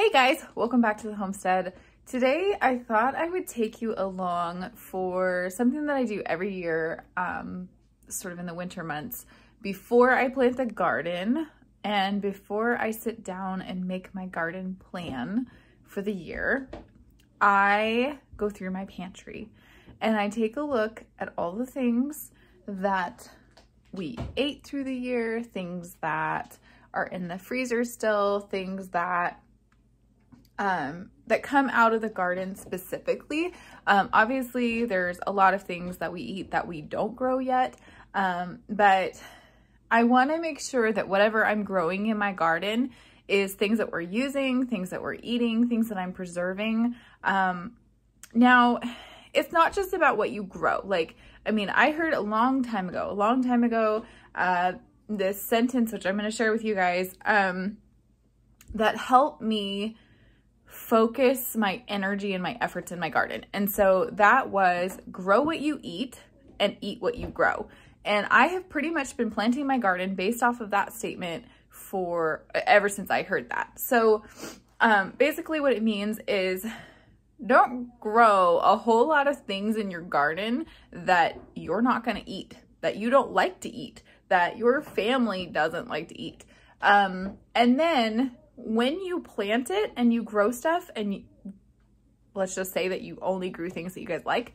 Hey guys, welcome back to the homestead. Today I thought I would take you along for something that I do every year, sort of in the winter months, before I plant the garden and before I sit down and make my garden plan for the year. I go through my pantry and I take a look at all the things that we ate through the year, things that are in the freezer still, things that come out of the garden specifically. Obviously there's a lot of things that we eat that we don't grow yet, but I want to make sure that whatever I'm growing in my garden is things that we're using, things that we're eating, things that I'm preserving. Now, it's not just about what you grow. Like, I mean, I heard a long time ago, this sentence, which I'm going to share with you guys, that helped me focus my energy and my efforts in my garden. And so that was grow what you eat and eat what you grow. And I have pretty much been planting my garden based off of that statement for ever since I heard that. So basically what it means is don't grow a whole lot of things in your garden that you're not going to eat, that you don't like to eat, that your family doesn't like to eat. And then when you plant it and you grow stuff and let's just say that you only grew things that you guys like,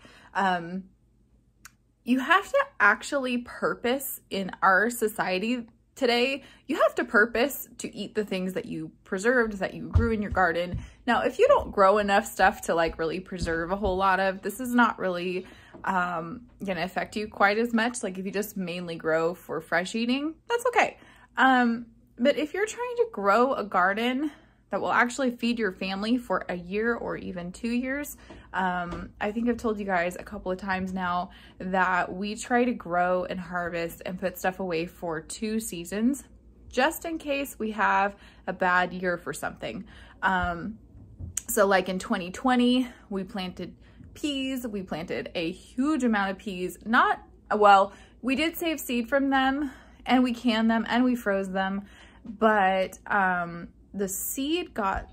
you have to actually purpose in our society today. You have to purpose to eat the things that you preserved, that you grew in your garden. Now, if you don't grow enough stuff to like really preserve a whole lot of, this is not really gonna affect you quite as much. Like if you just mainly grow for fresh eating, that's okay. But if you're trying to grow a garden that will actually feed your family for a year or even 2 years, I think I've told you guys a couple of times now that we try to grow and harvest and put stuff away for 2 seasons, just in case we have a bad year for something. So like in 2020, we planted peas. We planted a huge amount of peas. We did save seed from them and we canned them and we froze them, but the seed got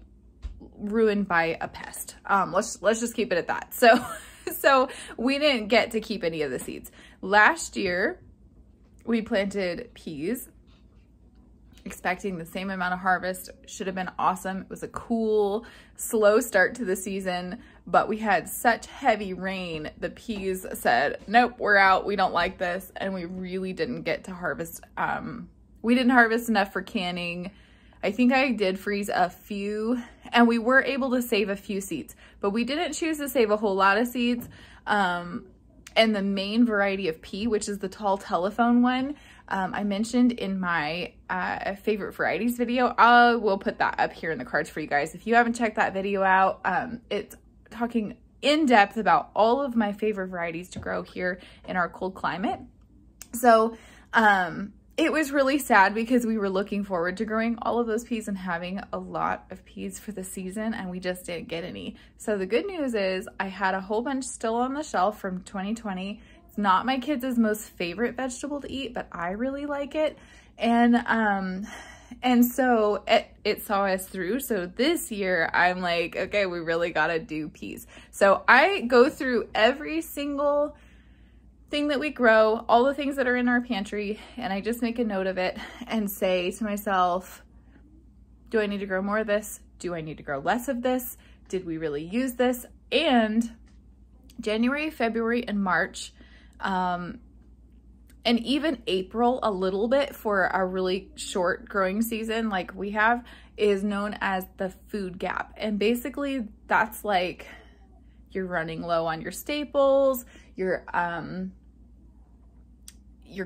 ruined by a pest. Let's just keep it at that. So we didn't get to keep any of the seeds. Last year, we planted peas, expecting the same amount of harvest. Should have been awesome. It was a cool, slow start to the season, but we had such heavy rain. The peas said, nope, we're out. We don't like this. And we really didn't get to harvest. We didn't harvest enough for canning. I think I did freeze a few and we were able to save a few seeds, but we didn't choose to save a whole lot of seeds. And the main variety of pea, which is the tall telephone one, I mentioned in my favorite varieties video. I will put that up here in the cards for you guys. If you haven't checked that video out, it's talking in depth about all of my favorite varieties to grow here in our cold climate. So, it was really sad because we were looking forward to growing all of those peas and having a lot of peas for the season, and we just didn't get any. So the good news is I had a whole bunch still on the shelf from 2020. It's not my kids' most favorite vegetable to eat, but I really like it. And so it saw us through. So this year I'm like, okay, we really gotta do peas. So I go through every single thing that we grow, all the things that are in our pantry, and I just make a note of it and say to myself, do I need to grow more of this? Do I need to grow less of this? Did we really use this? And January, February, and March, and even April a little bit for a really short growing season like we have, is known as the food gap. And basically that's like you're running low on your staples, your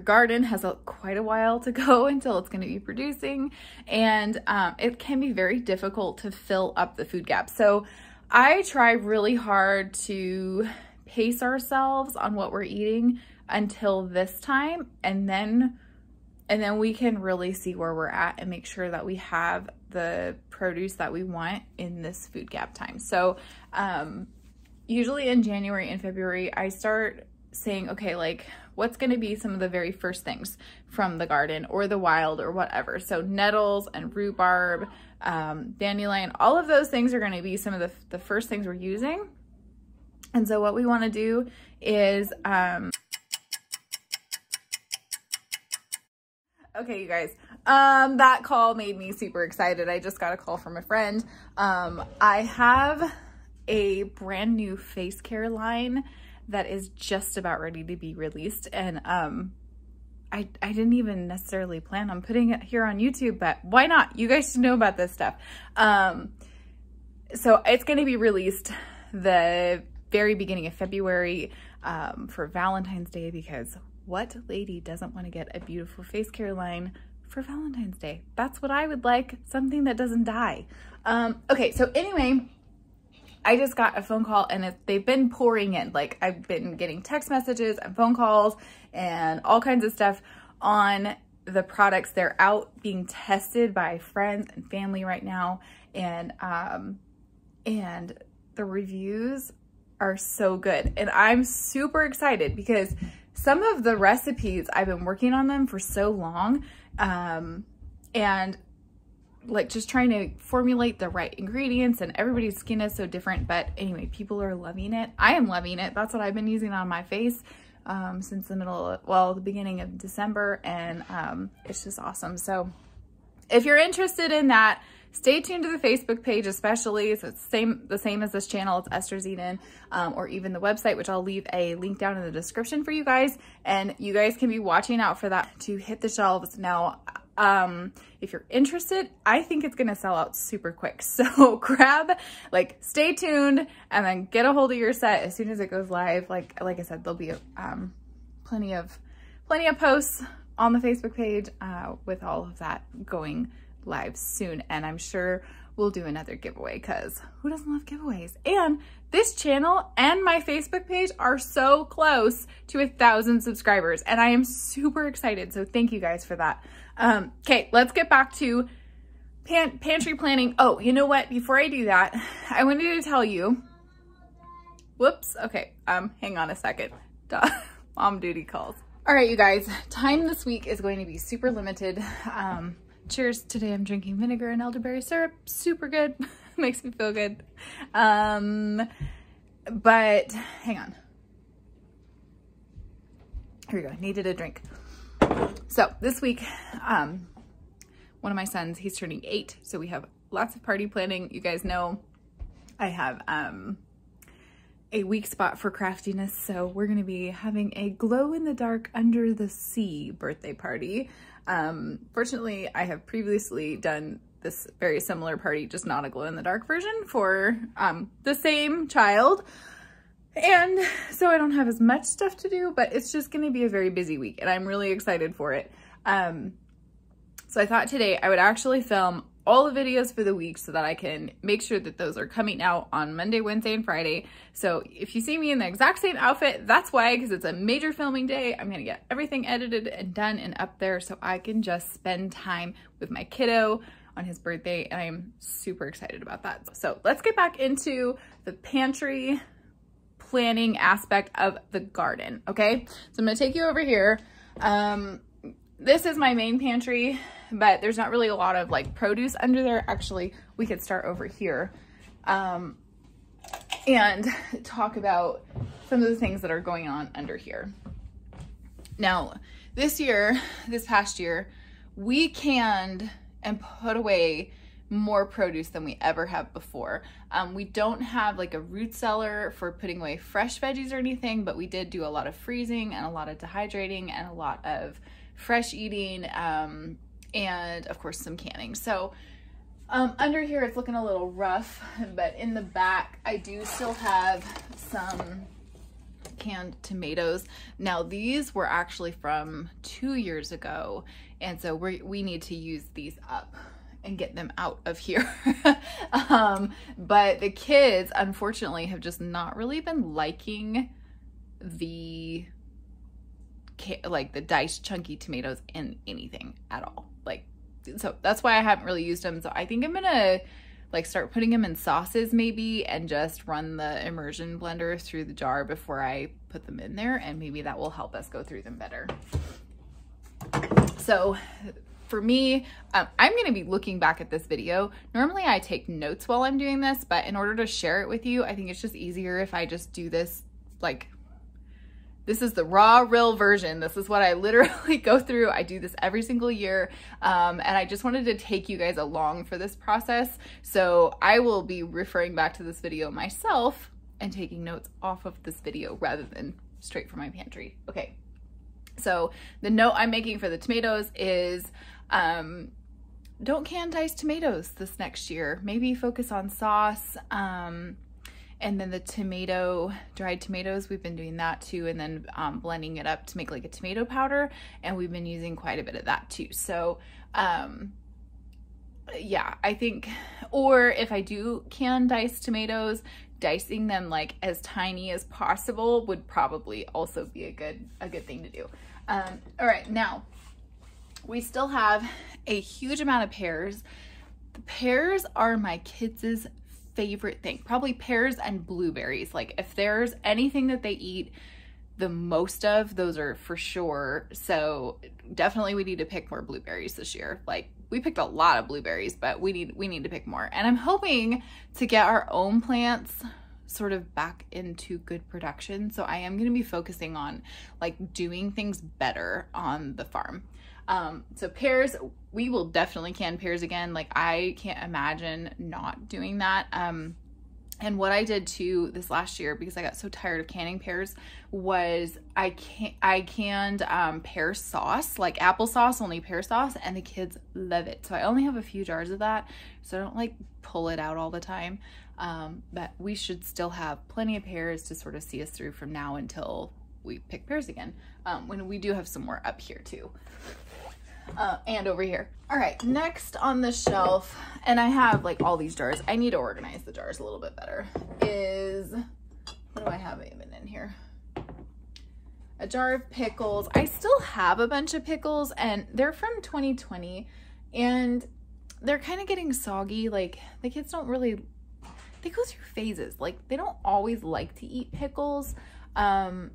garden has quite a while to go until it's going to be producing, and it can be very difficult to fill up the food gap. So I try really hard to pace ourselves on what we're eating until this time, and then we can really see where we're at and make sure that we have the produce that we want in this food gap time. So usually in January and February, I start saying, okay, like what's going to be some of the very first things from the garden or the wild or whatever. So nettles and rhubarb, dandelion. All of those things are going to be some of the first things we're using. And so what we want to do is, okay, you guys, that call made me super excited. I just got a call from a friend. I have a brand new face care line that is just about ready to be released. And, I didn't even necessarily plan on putting it here on YouTube, but why not? You guys should know about this stuff. So it's going to be released the very beginning of February, for Valentine's Day, because what lady doesn't want to get a beautiful face care line for Valentine's Day? That's what I would like, something that doesn't die. Okay, so anyway, I just got a phone call and they've been pouring in. Like, I've been getting text messages and phone calls and all kinds of stuff on the products. They're out being tested by friends and family right now. And the reviews are so good. And I'm super excited because some of the recipes, I've been working on them for so long. And like just trying to formulate the right ingredients, and everybody's skin is so different. But anyway, people are loving it. I am loving it. That's what I've been using on my face since the beginning of December. And it's just awesome. So if you're interested in that, stay tuned to the Facebook page, especially. So it's the same as this channel. It's Esther's Eden, or even the website, which I'll leave a link down in the description for you guys. And you guys can be watching out for that to hit the shelves. Now, if you're interested, I think it's going to sell out super quick. So stay tuned and then get a hold of your set as soon as it goes live. Like I said, there'll be plenty of posts on the Facebook page with all of that going live soon. And I'm sure we'll do another giveaway, because who doesn't love giveaways? And this channel and my Facebook page are so close to 1,000 subscribers, and I am super excited. So thank you guys for that. Okay, let's get back to pantry planning. Oh, you know what? Before I do that, I wanted to tell you, whoops. Okay. Hang on a second. Mom duty calls. All right, you guys, time this week is going to be super limited. Cheers. Today I'm drinking vinegar and elderberry syrup. Super good. Makes me feel good. But hang on. Here we go. Needed a drink. So this week, one of my sons, he's turning 8. So we have lots of party planning. You guys know I have a weak spot for craftiness. So we're going to be having a glow in the dark under the sea birthday party. Fortunately, I have previously done this very similar party, just not a glow in the dark version, for the same child. And so I don't have as much stuff to do, but it's just going to be a very busy week, and I'm really excited for it. So I thought today I would actually film all the videos for the week so that I can make sure that those are coming out on Monday, Wednesday, and Friday. So if you see me in the exact same outfit, that's why, because it's a major filming day. I'm going to get everything edited and done and up there so I can just spend time with my kiddo on his birthday, and I'm super excited about that. So let's get back into the pantry planning aspect of the garden, okay? So I'm going to take you over here. This is my main pantry, but there's not really a lot of like produce under there. Actually, we could start over here and talk about some of the things that are going on under here. Now, this past year, we canned and put away more produce than we ever have before. We don't have like a root cellar for putting away fresh veggies or anything, but we did do a lot of freezing and a lot of dehydrating and a lot of fresh eating, and of course some canning. So under here it's looking a little rough, but in the back I do still have some canned tomatoes. Now these were actually from 2 years ago, and so we need to use these up and get them out of here. But the kids unfortunately have just not really been liking the diced chunky tomatoes in anything at all. So that's why I haven't really used them. So I think I'm gonna start putting them in sauces maybe, and just run the immersion blender through the jar before I put them in there, and maybe that will help us go through them better. So for me, I'm going to be looking back at this video. Normally I take notes while I'm doing this, but in order to share it with you, I think it's just easier if I just do this, like, this is the raw, real version. This is what I literally go through. I do this every single year. And I just wanted to take you guys along for this process. So I will be referring back to this video myself and taking notes off of this video rather than straight from my pantry. Okay. So the note I'm making for the tomatoes is, don't can diced tomatoes this next year. Maybe focus on sauce. And then the dried tomatoes, we've been doing that too. And then blending it up to make like a tomato powder. And we've been using quite a bit of that too. So yeah, I think, or if I do can diced tomatoes, dicing them like as tiny as possible would probably also be a good thing to do. All right, now we still have a huge amount of pears. The pears are my kids' favorite thing, probably pears and blueberries. Like if there's anything that they eat the most of, those are for sure. So definitely we need to pick more blueberries this year. Like we picked a lot of blueberries, but we need to pick more. And I'm hoping to get our own plants sort of back into good production. So I am going to be focusing on like doing things better on the farm. So pears, we will definitely can pears again. Like I can't imagine not doing that. And what I did too this last year, because I got so tired of canning pears, was I canned pear sauce, like applesauce, only pear sauce, and the kids love it. So I only have a few jars of that, so I don't like pull it out all the time. But we should still have plenty of pears to sort of see us through from now until we pick pears again. When we do have some more up here too. And over here. All right, next on the shelf, and I have like all these jars. I need to organize the jars a little bit better. What do I have even in here? A jar of pickles. I still have a bunch of pickles and they're from 2020 and they're kind of getting soggy. Like the kids don't really, they go through phases. Like they don't always like to eat pickles. But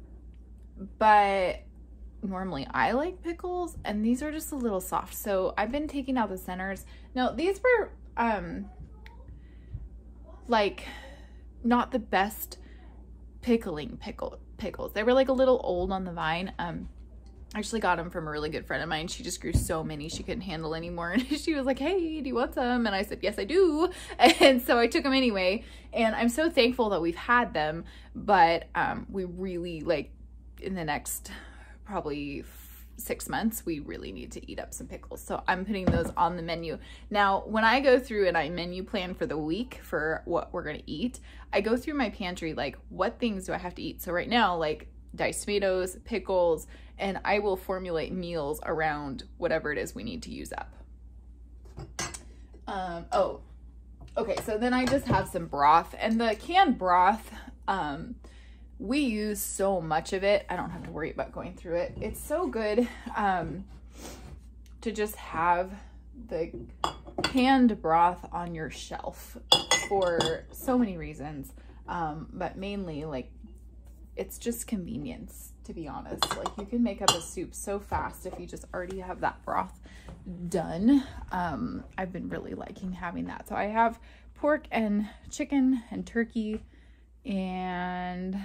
normally I like pickles and these are just a little soft. So I've been taking out the centers. Now these were like not the best pickles. They were like a little old on the vine. I actually got them from a really good friend of mine. She just grew so many she couldn't handle anymore. And she was like, hey, do you want some? And I said, yes, I do. And so I took them anyway. And I'm so thankful that we've had them. But we really, like, in the next probably 6 months, we really need to eat up some pickles. So I'm putting those on the menu. Now, when I go through and I menu plan for the week for what we're going to eat, I go through my pantry, like, what things do I have to eat? So right now, like, diced tomatoes, pickles, and I will formulate meals around whatever it is we need to use up. Oh, okay, so then I just have some broth, and the canned broth, we use so much of it. I don't have to worry about going through it. It's so good to just have the canned broth on your shelf for so many reasons, but mainly, like, it's just convenience, to be honest. Like, you can make up a soup so fast if you just already have that broth done. I've been really liking having that. So I have pork and chicken and turkey, and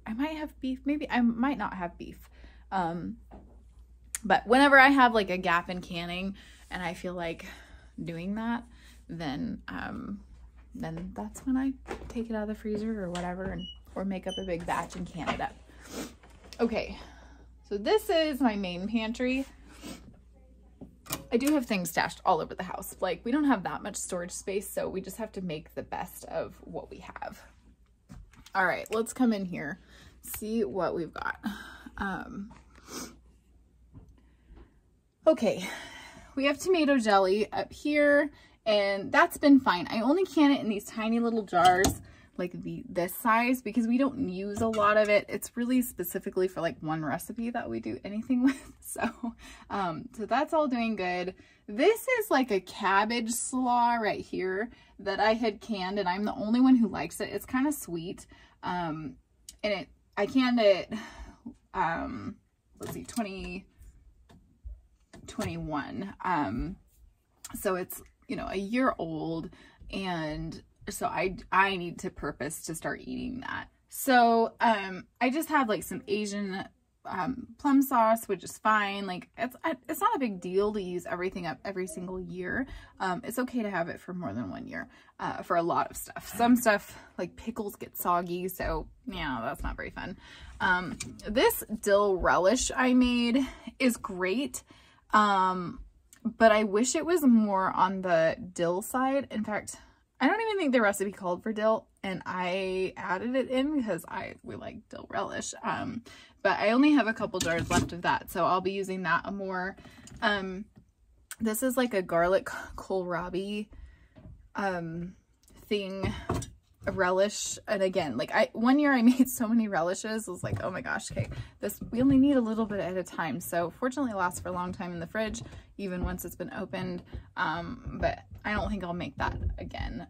I might have beef. Maybe I might not have beef. But whenever I have like a gap in canning and I feel like doing that, then that's when I take it out of the freezer or whatever, or make up a big batch and can it up. Okay, so this is my main pantry. I do have things stashed all over the house. Like, we don't have that much storage space, so we just have to make the best of what we have. All right, let's come in here, see what we've got. Okay, we have tomato jelly up here, and that's been fine. I only can it in these tiny little jars, like this size, because we don't use a lot of it. It's really specifically for like one recipe that we do anything with. So that's all doing good. This is like a cabbage slaw right here that I had canned, and I'm the only one who likes it. It's kind of sweet. And I canned it, let's see, 21. So it's, you know, a year old, and so I need to purpose to start eating that. So I just have like some Asian plum sauce, which is fine. Like it's not a big deal to use everything up every single year. It's okay to have it for more than 1 year for a lot of stuff. Some stuff like pickles get soggy, so yeah, that's not very fun. This dill relish I made is great, but I wish it was more on the dill side. In fact, I don't even think the recipe called for dill, and I added it in because we like dill relish. But I only have a couple jars left of that, so I'll be using that more. This is like a garlic kohlrabi thing, a relish. And again, like 1 year I made so many relishes. I was like, oh my gosh, okay, we only need a little bit at a time. So fortunately it lasts for a long time in the fridge, even once it's been opened. But I don't think I'll make that again.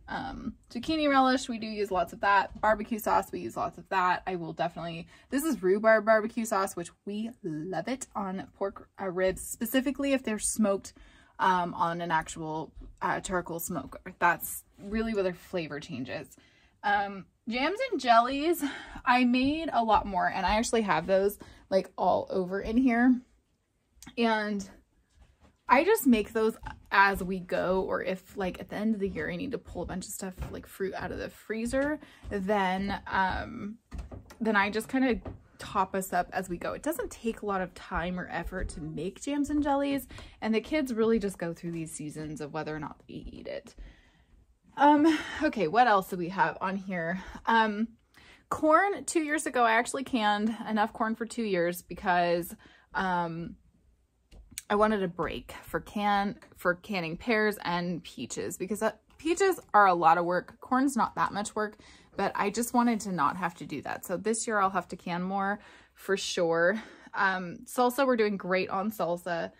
Zucchini relish, we do use lots of that. Barbecue sauce, we use lots of that. I will definitely, this is rhubarb barbecue sauce, which we love it on pork ribs, specifically if they're smoked on an actual charcoal smoker. That's really where their flavor changes. Jams and jellies, I made a lot more, and I actually have those like all over in here, and I just make those as we go, or if like at the end of the year I need to pull a bunch of stuff like fruit out of the freezer, then I just kind of top us up as we go. It doesn't take a lot of time or effort to make jams and jellies, and the kids really just go through these seasons of whether or not they eat it. Okay, what else do we have on here? Corn, 2 years ago, I actually canned enough corn for 2 years because, I wanted a break for canning pears and peaches, because peaches are a lot of work. Corn's not that much work, but I just wanted to not have to do that. So this year I'll have to can more for sure. Salsa, we're doing great on salsa.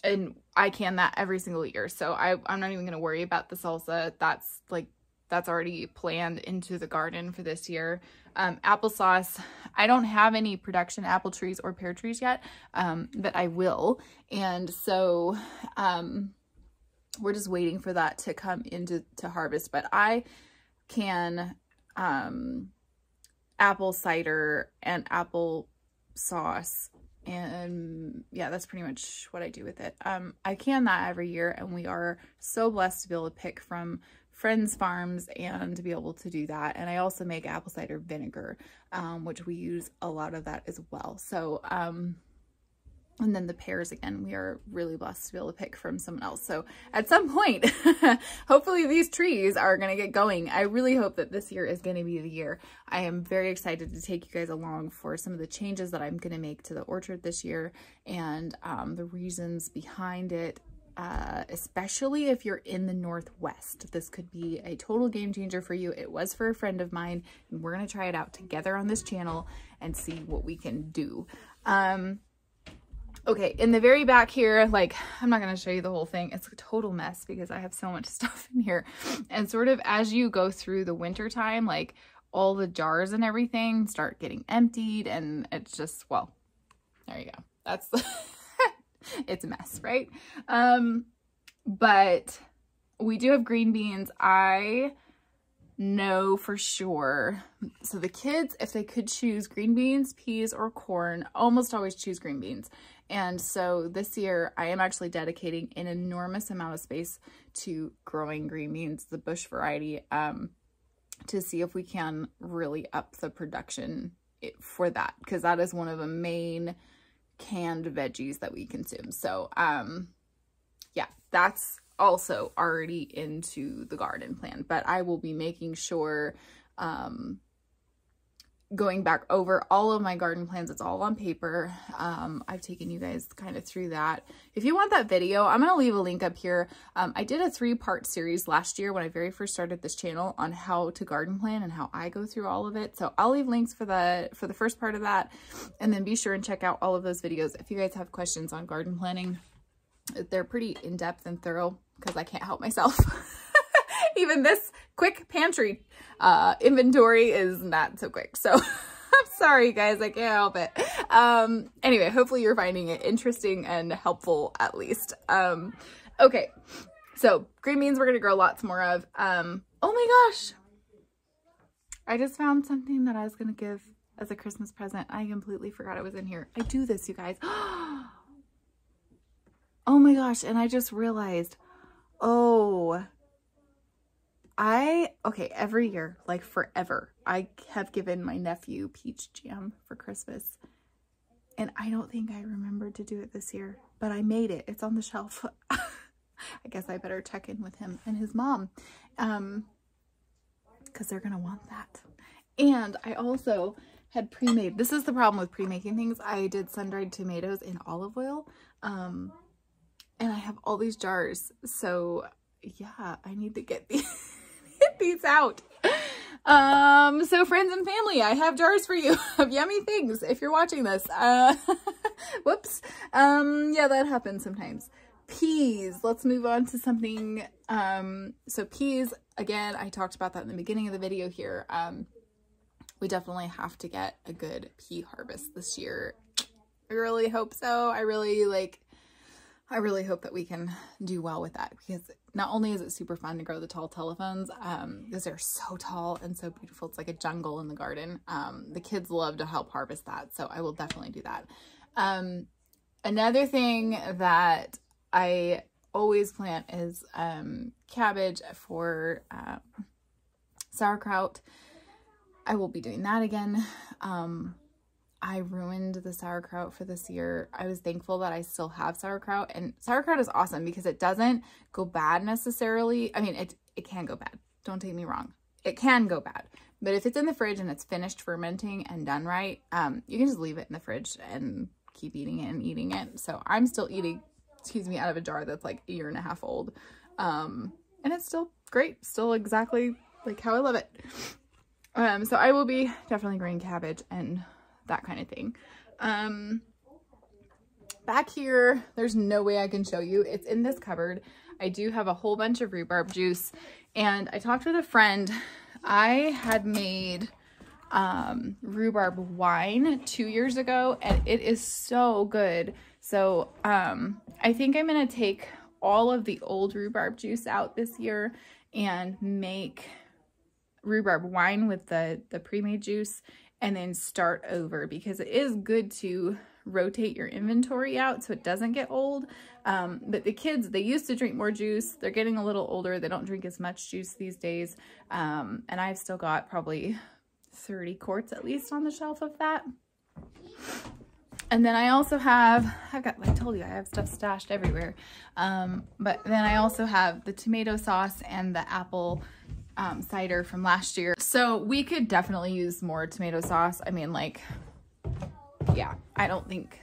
And I can that every single year. So I'm not even going to worry about the salsa. That's already planned into the garden for this year. Applesauce, I don't have any production apple trees or pear trees yet, but I will. And so we're just waiting for that to come into harvest. But I can apple cider and apple sauce, and yeah, that's pretty much what I do with it. I can that every year, and we are so blessed to be able to pick from friends' farms and to be able to do that. And I also make apple cider vinegar, which we use a lot of that as well. So and then the pears, again, we are really blessed to be able to pick from someone else. So at some point, hopefully these trees are going to get going. I really hope that this year is going to be the year. I am very excited to take you guys along for some of the changes that I'm going to make to the orchard this year, and the reasons behind it. Especially if you're in the Northwest, this could be a total game changer for you. It was for a friend of mine, and we're going to try it out together on this channel and see what we can do. Okay, in the very back here, like, I'm not going to show you the whole thing. It's a total mess because I have so much stuff in here. And sort of as you go through the winter time, like, all the jars and everything start getting emptied, and it's just, well, there you go. That's it's a mess, right? But we do have green beans. I know for sure. So the kids, if they could choose green beans, peas, or corn, almost always choose green beans. And so this year I am actually dedicating an enormous amount of space to growing green beans, the bush variety, to see if we can really up the production for that, because that is one of the main canned veggies that we consume. So yeah, that's also already into the garden plan, but I will be making sure going back over all of my garden plans. It's all on paper. I've taken you guys kind of through that. If you want that video, I'm going to leave a link up here. I did a 3-part series last year when I very first started this channel on how to garden plan and how I go through all of it. So I'll leave links for the first part of that, and then be sure and check out all of those videos if you guys have questions on garden planning. They're pretty in-depth and thorough because I can't help myself. Even this quick pantry inventory is not so quick. So I'm sorry, guys. I can't help it. Anyway, hopefully you're finding it interesting and helpful at least. Okay. So green beans we're going to grow lots more of. Oh my gosh. I just found something that I was going to give as a Christmas present. I completely forgot it was in here. I do this, you guys. Oh my gosh. And I just realized, okay, every year, like forever, I have given my nephew peach jam for Christmas. And I don't think I remembered to do it this year, but I made it. It's on the shelf. I guess I better check in with him and his mom, because they're going to want that. And I also had pre-made, this is the problem with pre-making things. I did sun-dried tomatoes in olive oil, and I have all these jars. So yeah, I need to get these, get these out. So friends and family, I have jars for you of yummy things if you're watching this. Whoops. Yeah, that happens sometimes. Peas. Let's move on to something. So peas, again, I talked about that in the beginning of the video here. We definitely have to get a good pea harvest this year. I really hope so. I really hope that we can do well with that, because not only is it super fun to grow the tall telephones, because they're so tall and so beautiful. It's like a jungle in the garden. The kids love to help harvest that. So I will definitely do that. Another thing that I always plant is cabbage for sauerkraut. I will be doing that again. I ruined the sauerkraut for this year. I was thankful that I still have sauerkraut, and sauerkraut is awesome because it doesn't go bad necessarily. I mean, it can go bad. Don't take me wrong. It can go bad, but if it's in the fridge and it's finished fermenting and done right, you can just leave it in the fridge and keep eating it and eating it. So I'm still eating, excuse me, out of a jar that's like 1.5 years old. And it's still great. Still exactly like how I love it. So I will be definitely growing cabbage and that kind of thing. Back here, there's no way I can show you. It's in this cupboard. I do have a whole bunch of rhubarb juice, and I talked with a friend. I had made rhubarb wine 2 years ago, and it is so good. So I think I'm going to take all of the old rhubarb juice out this year and make rhubarb wine with the pre-made juice, and then start over, because it is good to rotate your inventory out so it doesn't get old. But the kids, they used to drink more juice. They're getting a little older. They don't drink as much juice these days. And I've still got probably 30 quarts at least on the shelf of that. And then I also have, I told you, I have stuff stashed everywhere. But then I also have the tomato sauce and the apple cider from last year. So we could definitely use more tomato sauce. I mean, like, yeah, I don't think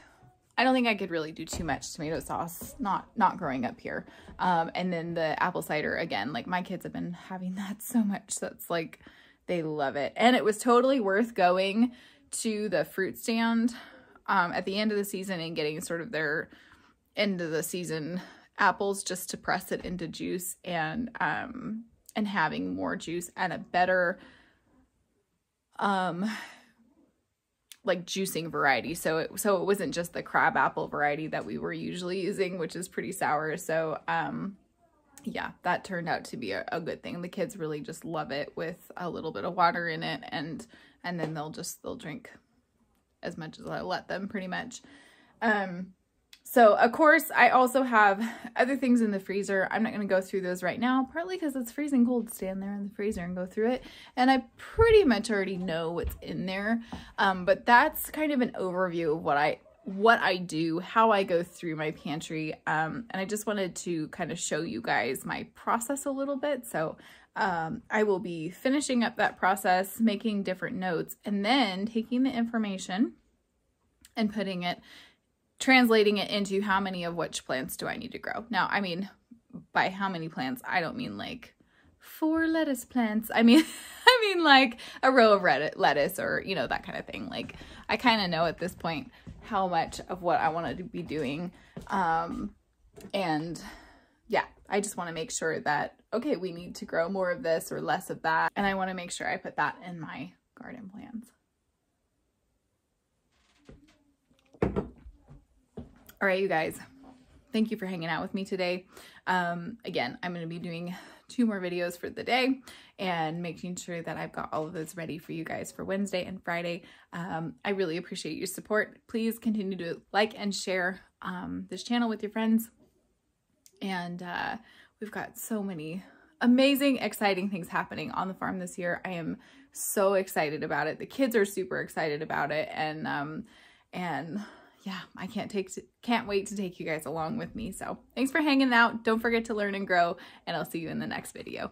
I could really do too much tomato sauce, not growing up here. And then the apple cider, again, like my kids have been having that so much. That's like, they love it. And it was totally worth going to the fruit stand at the end of the season and getting sort of their end of the season apples just to press it into juice, and having more juice and a better like juicing variety. So it wasn't just the crab apple variety that we were usually using, which is pretty sour. So yeah, that turned out to be a good thing. The kids really just love it with a little bit of water in it, and then they'll drink as much as I let them, pretty much. So of course I also have other things in the freezer. I'm not going to go through those right now, partly because it's freezing cold to stand there in the freezer and go through it. And I pretty much already know what's in there. But that's kind of an overview of what I do, how I go through my pantry. And I just wanted to kind of show you guys my process a little bit. So I will be finishing up that process, making different notes, and then taking the information and translating it into how many of which plants do I need to grow. Now, I mean, by how many plants, I don't mean like 4 lettuce plants. I mean like a row of lettuce, or, you know, that kind of thing. Like, I kind of know at this point how much of what I want to be doing. And yeah, I just want to make sure that, okay, we need to grow more of this or less of that. And I want to make sure I put that in my garden plans. All right, you guys, thank you for hanging out with me today. Again, I'm going to be doing 2 more videos for the day and making sure that I've got all of those ready for you guys for Wednesday and Friday. I really appreciate your support. Please continue to like and share this channel with your friends. And we've got so many amazing, exciting things happening on the farm this year. I am so excited about it. The kids are super excited about it. And yeah, I can't wait to take you guys along with me. So thanks for hanging out. Don't forget to learn and grow, and I'll see you in the next video.